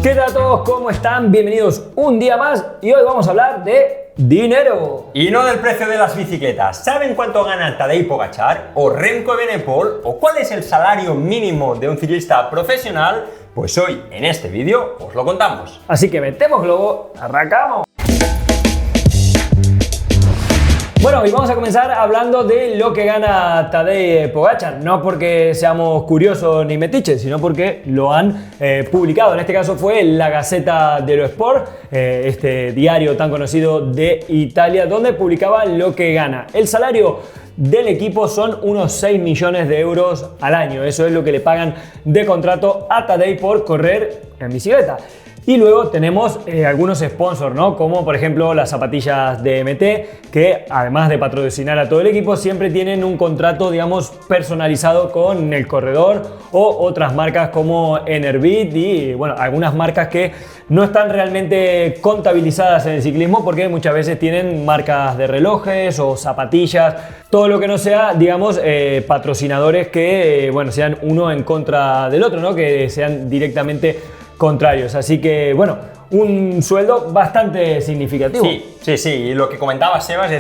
¿Qué tal a todos? ¿Cómo están? Bienvenidos un día más y hoy vamos a hablar de dinero. Y no del precio de las bicicletas. ¿Saben cuánto gana Tadej Pogačar o Remco Evenepoel o cuál es el salario mínimo de un ciclista profesional? Pues hoy en este vídeo os lo contamos. Así que metemos globo, arrancamos. Bueno, y vamos a comenzar hablando de lo que gana Tadej Pogačar, no porque seamos curiosos ni metiches, sino porque lo han publicado. En este caso fue la Gazzetta dello Sport, este diario tan conocido de Italia, donde publicaba lo que gana. El salario del equipo son unos 6 millones de euros al año. Eso es lo que le pagan de contrato a Tadej por correr en bicicleta. Y luego tenemos algunos sponsors, ¿no? Como por ejemplo las zapatillas de MT, que además de patrocinar a todo el equipo, siempre tienen un contrato, digamos, personalizado con el corredor, o otras marcas como Enerbit y, bueno, algunas marcas que no están realmente contabilizadas en el ciclismo porque muchas veces tienen marcas de relojes o zapatillas, todo lo que no sea, digamos, patrocinadores que, bueno, sean uno en contra del otro, ¿no? Que sean directamente contrarios, así que bueno, un sueldo bastante significativo. Sí, y lo que comentaba Sebas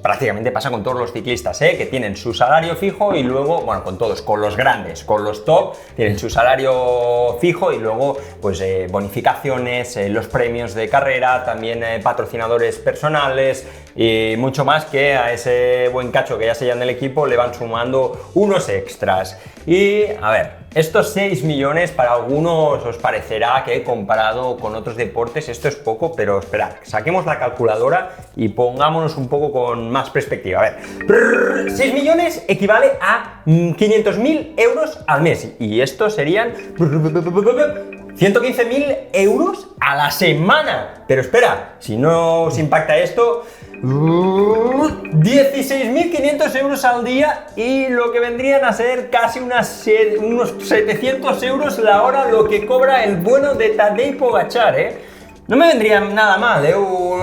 prácticamente pasa con todos los ciclistas, que tienen su salario fijo y luego, bueno, con todos, con los grandes, con los top, tienen su salario fijo y luego pues bonificaciones, los premios de carrera, también patrocinadores personales y mucho más, que a ese buen cacho que ya se lleva en el equipo le van sumando unos extras. Y a ver, estos 6 millones para algunos os parecerá que comparado con otros deportes esto es poco, pero esperad, saquemos la calculadora y pongámonos un poco con más perspectiva. A ver, 6 millones equivale a 500.000 euros al mes y esto serían 115.000 euros a la semana. Pero espera, si no os impacta esto, 16.500 euros al día y lo que vendrían a ser casi unos 700 euros la hora lo que cobra el bueno de Tadej Pogačar, No me vendría nada mal,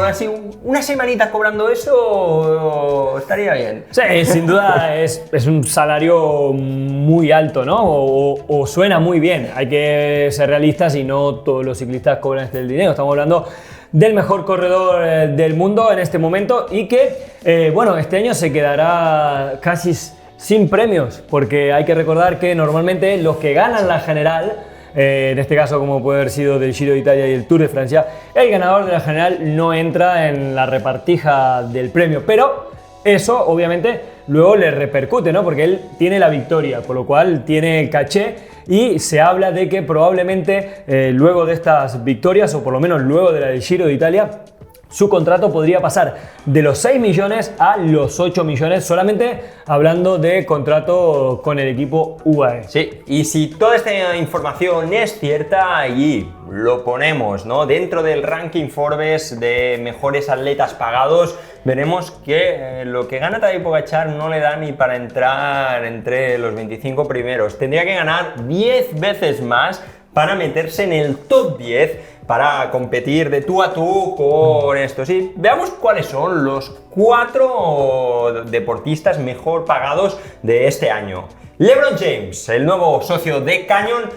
así una semanita cobrando eso estaría bien. Sí, sin duda es un salario muy alto, ¿no? O suena muy bien. Hay que ser realistas y no todos los ciclistas cobran este dinero. Estamos hablando del mejor corredor del mundo en este momento y que, bueno, este año se quedará casi sin premios, porque hay que recordar que normalmente los que ganan la general, en este caso como puede haber sido del Giro de Italia y el Tour de Francia, el ganador de la general no entra en la repartija del premio, pero eso obviamente luego le repercute, ¿no? Porque él tiene la victoria, por lo cual tiene el caché y se habla de que probablemente luego de estas victorias, o por lo menos luego de la del Giro de Italia, su contrato podría pasar de los 6 millones a los 8 millones, solamente hablando de contrato con el equipo UAE. Sí, y si toda esta información es cierta y lo ponemos, ¿no?, dentro del ranking Forbes de mejores atletas pagados, veremos que lo que gana Tadej Pogačar no le da ni para entrar entre los 25 primeros. Tendría que ganar 10 veces más para meterse en el top 10, para competir de tú a tú con esto. Sí, veamos cuáles son los 4 deportistas mejor pagados de este año. LeBron James, el nuevo socio de Canyon,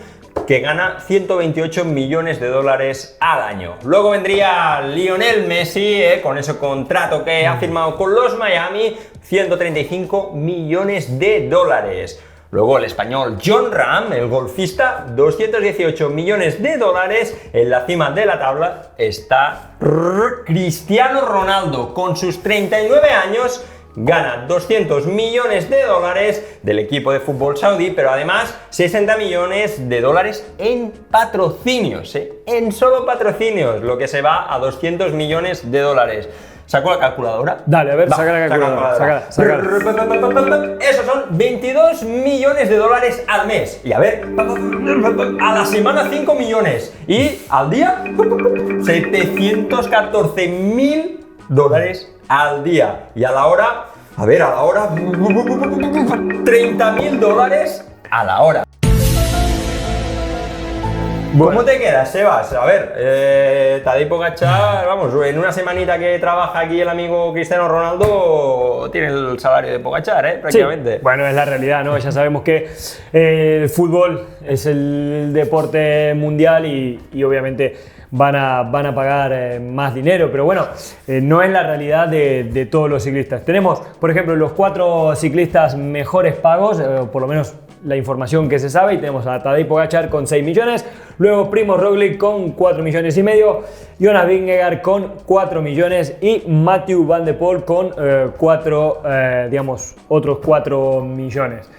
que gana 128 millones de dólares al año. Luego vendría Lionel Messi, con ese contrato que ha firmado con los Miami, 135 millones de dólares. Luego el español Jon Rahm, el golfista, 218 millones de dólares. En la cima de la tabla está Cristiano Ronaldo, con sus 39 años, gana 200 millones de dólares del equipo de fútbol saudí, pero además 60 millones de dólares en patrocinios, en solo patrocinios, lo que se va a 200 millones de dólares. ¿Saco la calculadora? Dale, a ver, saca la calculadora. Sácala. Esos son 22 millones de dólares al mes. Y a ver, a la semana 5 millones. Y al día, 714.000 dólares al día. Y a la hora, 30.000 dólares a la hora. ¿Cómo te quedas, Sebas? A ver, Tadej Pogačar, vamos, en una semanita que trabaja aquí el amigo Cristiano Ronaldo, tiene el salario de Pogačar, prácticamente. Sí. Bueno, es la realidad, ¿no? Ya sabemos que el fútbol es el deporte mundial y obviamente van a pagar más dinero, pero bueno, no es la realidad de todos los ciclistas. Tenemos, por ejemplo, los 4 ciclistas mejores pagos, por lo menos la información que se sabe, y tenemos a Tadej Pogačar con 6 millones, luego Primo Roglic con 4 millones y medio, Jonas Vingegaard con 4 millones y Mathieu Van der Poel con otros 4 millones.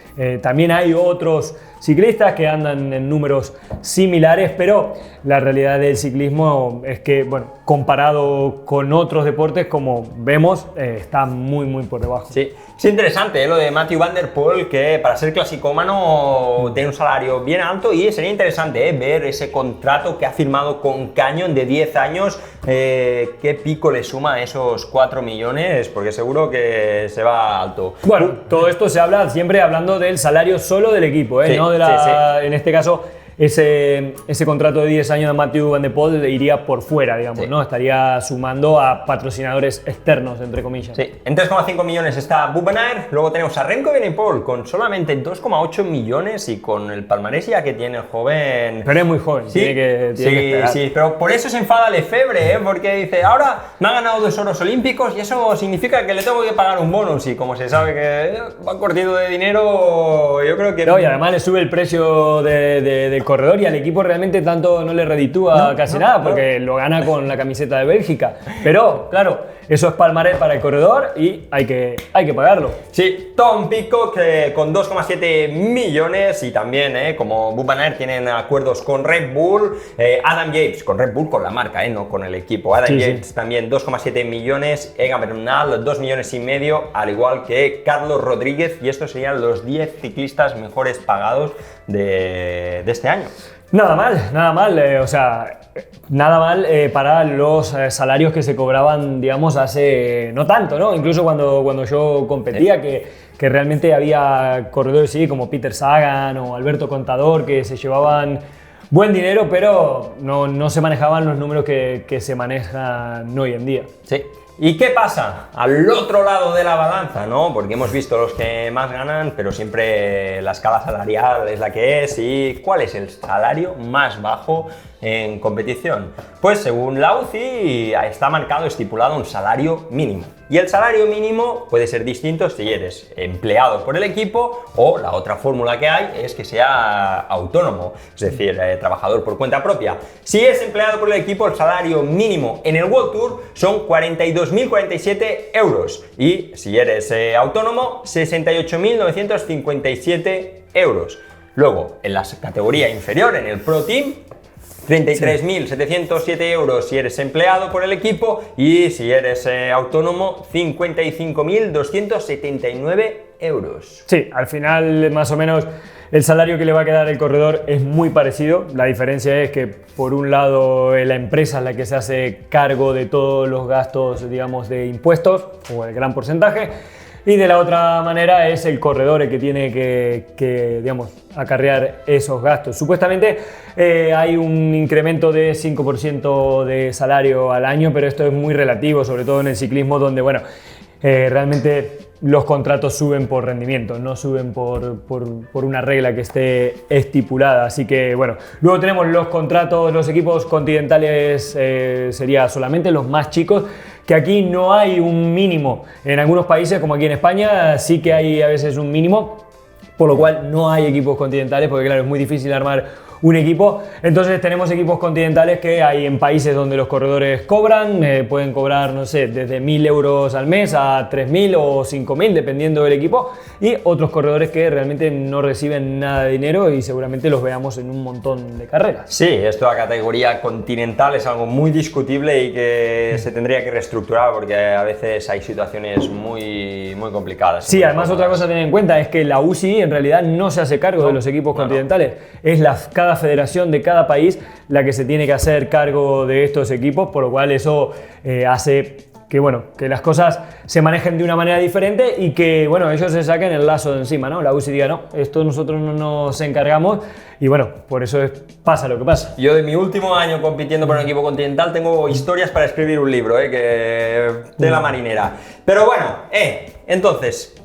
También hay otros ciclistas que andan en números similares, pero la realidad del ciclismo es que, bueno, comparado con otros deportes, como vemos, está muy por debajo. Sí, es interesante lo de Mathieu Van der Poel, que para ser clasicómano tiene un salario bien alto, y sería interesante ver ese contrato que ha firmado con Canyon de 10 años, qué pico le suma a esos 4 millones, porque seguro que se va alto. Bueno, todo esto se habla siempre hablando del salario solo del equipo, Sí, no de en este caso, ese contrato de 10 años de Mathieu Van der Poel iría por fuera, digamos, ¿no? Estaría sumando a patrocinadores externos, entre comillas. Sí, en 3,5 millones está Wout van Aert, luego tenemos a Remco Evenepoel con solamente 2,8 millones y con el palmarés ya que tiene el joven. Pero es muy joven, sí, tiene que esperar. Sí, pero por eso se enfada Lefebvre, porque dice, ahora me ha ganado 2 oros olímpicos y eso significa que le tengo que pagar un bonus, y como se sabe que va cortito de dinero, yo creo que... No, y además le sube el precio del corredor, y al equipo realmente tanto no le reditúa casi nada, porque lo gana con la camiseta de Bélgica. Pero, claro, eso es palmarés para el corredor y hay que pagarlo. Sí, Tom Pidcock con 2,7 millones, y también, como Wout van Aert, tienen acuerdos con Red Bull. Adam Yates, con Red Bull, con la marca, no con el equipo. Adam Yates también 2,7 millones, Egan Bernal 2 millones y medio, al igual que Carlos Rodríguez, y estos serían los 10 ciclistas mejores pagados de este año. Nada mal, nada mal para los salarios que se cobraban, digamos, hace no tanto, ¿no? Incluso cuando yo competía, que realmente había corredores, sí, como Peter Sagan o Alberto Contador, que se llevaban buen dinero, pero no se manejaban los números que se manejan hoy en día. Sí. ¿Y qué pasa al otro lado de la balanza, no? Porque hemos visto los que más ganan, pero siempre la escala salarial es la que es. ¿Y cuál es el salario más bajo en competición? Pues según la UCI está marcado, estipulado un salario mínimo. Y el salario mínimo puede ser distinto si eres empleado por el equipo, o la otra fórmula que hay es que sea autónomo, es decir, trabajador por cuenta propia. Si es empleado por el equipo, el salario mínimo en el World Tour son 42.047 euros, y si eres autónomo, 68.957 euros. Luego, en la categoría inferior, en el Pro Team, 33.707 euros si eres empleado por el equipo, y si eres autónomo, 55.279 euros. Sí, al final más o menos el salario que le va a quedar el corredor es muy parecido. La diferencia es que por un lado la empresa es la que se hace cargo de todos los gastos, digamos, de impuestos, o el gran porcentaje, y de la otra manera es el corredor el que tiene que digamos, acarrear esos gastos. Supuestamente hay un incremento de 5% de salario al año, pero esto es muy relativo, sobre todo en el ciclismo, donde, bueno, realmente los contratos suben por rendimiento, no suben por una regla que esté estipulada. Así que, bueno, luego tenemos los contratos, los equipos continentales, sería solamente los más chicos, que aquí no hay un mínimo. En algunos países, como aquí en España, sí que hay a veces un mínimo, por lo cual no hay equipos continentales, porque claro, es muy difícil armar un equipo. Entonces tenemos equipos continentales que hay en países donde los corredores cobran, pueden cobrar, no sé, desde 1.000 euros al mes a 3.000 o 5.000, dependiendo del equipo, y otros corredores que realmente no reciben nada de dinero y seguramente los veamos en un montón de carreras. Sí, esto a categoría continental es algo muy discutible y que se tendría que reestructurar, porque a veces hay situaciones muy complicadas. Sí, además otra cosa a tener en cuenta es que la UCI en realidad no se hace cargo de los equipos continentales. Es cada federación de cada país la que se tiene que hacer cargo de estos equipos, por lo cual eso hace bueno, que las cosas se manejen de una manera diferente y que, bueno, ellos se saquen el lazo de encima, ¿no? La UCI diga, no, esto nosotros no nos encargamos y, bueno, por eso pasa lo que pasa. Yo de mi último año compitiendo por un equipo continental tengo historias para escribir un libro, que de la marinera. Pero bueno, entonces,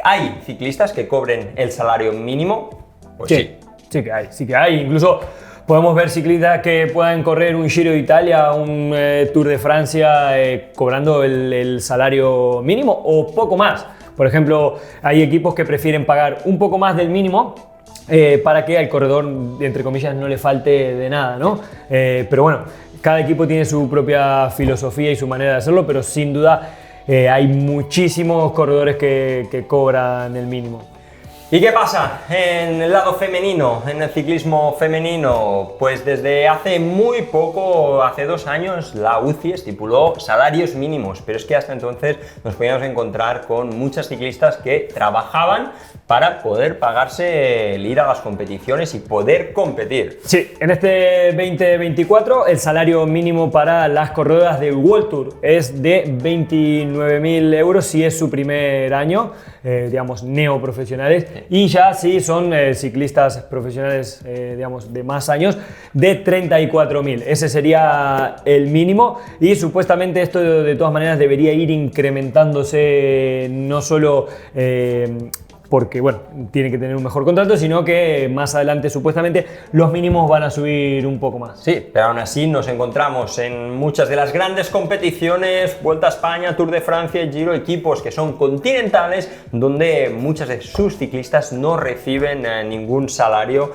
¿hay ciclistas que cobren el salario mínimo? Pues sí. Sí que hay, incluso podemos ver ciclistas que puedan correr un Giro de Italia, un Tour de Francia cobrando el salario mínimo o poco más. Por ejemplo, hay equipos que prefieren pagar un poco más del mínimo para que al corredor, entre comillas, no le falte de nada, ¿no? Pero bueno, cada equipo tiene su propia filosofía y su manera de hacerlo, pero sin duda hay muchísimos corredores que cobran el mínimo. ¿Y qué pasa en el lado femenino, en el ciclismo femenino? Pues desde hace muy poco, hace 2 años, la UCI estipuló salarios mínimos, pero es que hasta entonces nos podíamos encontrar con muchas ciclistas que trabajaban para poder pagarse el ir a las competiciones y poder competir. Sí, en este 2024 el salario mínimo para las corredoras del World Tour es de 29.000 euros si es su primer año, digamos, neoprofesionales, y ya si son ciclistas profesionales, digamos, de más años, de 34.000. Ese sería el mínimo y supuestamente esto de todas maneras debería ir incrementándose, no solo porque, bueno, tiene que tener un mejor contrato, sino que más adelante supuestamente los mínimos van a subir un poco más. Sí, pero aún así nos encontramos en muchas de las grandes competiciones, Vuelta a España, Tour de Francia, Giro, equipos que son continentales, donde muchas de sus ciclistas no reciben ningún salario,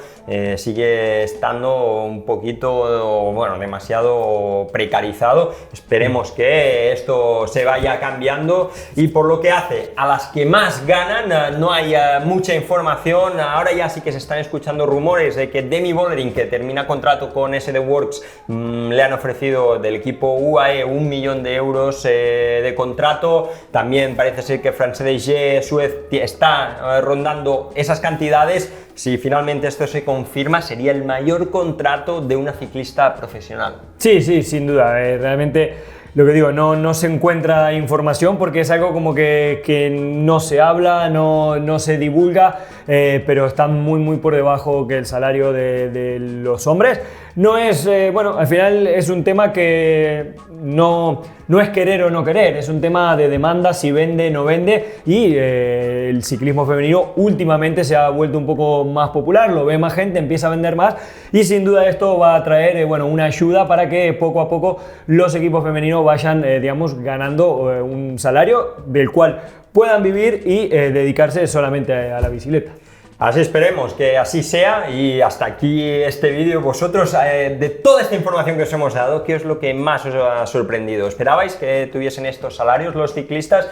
sigue estando un poquito, bueno, demasiado precarizado. Esperemos que esto se vaya cambiando y por lo que hace a las que más ganan, no hay mucha información. Ahora ya sí que se están escuchando rumores de que Demi Vollering, que termina contrato con SD Worx, le han ofrecido del equipo UAE 1 millón de euros de contrato. También parece ser que France DG Suez está rondando esas cantidades. Si finalmente esto se confirma, sería el mayor contrato de una ciclista profesional. Sí, sin duda. Realmente lo que digo, no se encuentra información porque es algo como que no se habla, no se divulga, pero está muy por debajo que el salario de los hombres. No es, bueno, al final es un tema que no es querer o no querer, es un tema de demanda, si vende, no vende, y el ciclismo femenino últimamente se ha vuelto un poco más popular, lo ve más gente, empieza a vender más, y sin duda esto va a traer, bueno, una ayuda para que poco a poco los equipos femeninos vayan, digamos, ganando un salario del cual puedan vivir y dedicarse solamente a la bicicleta. Así esperemos que así sea, y hasta aquí este vídeo. Vosotros, de toda esta información que os hemos dado, ¿qué es lo que más os ha sorprendido? ¿Esperabais que tuviesen estos salarios los ciclistas?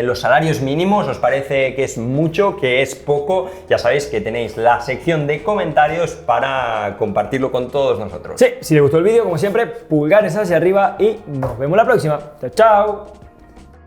¿Los salarios mínimos os parece que es mucho, que es poco? Ya sabéis que tenéis la sección de comentarios para compartirlo con todos nosotros. Sí, si les gustó el vídeo, como siempre, pulgares hacia arriba y nos vemos la próxima. Chao, chao.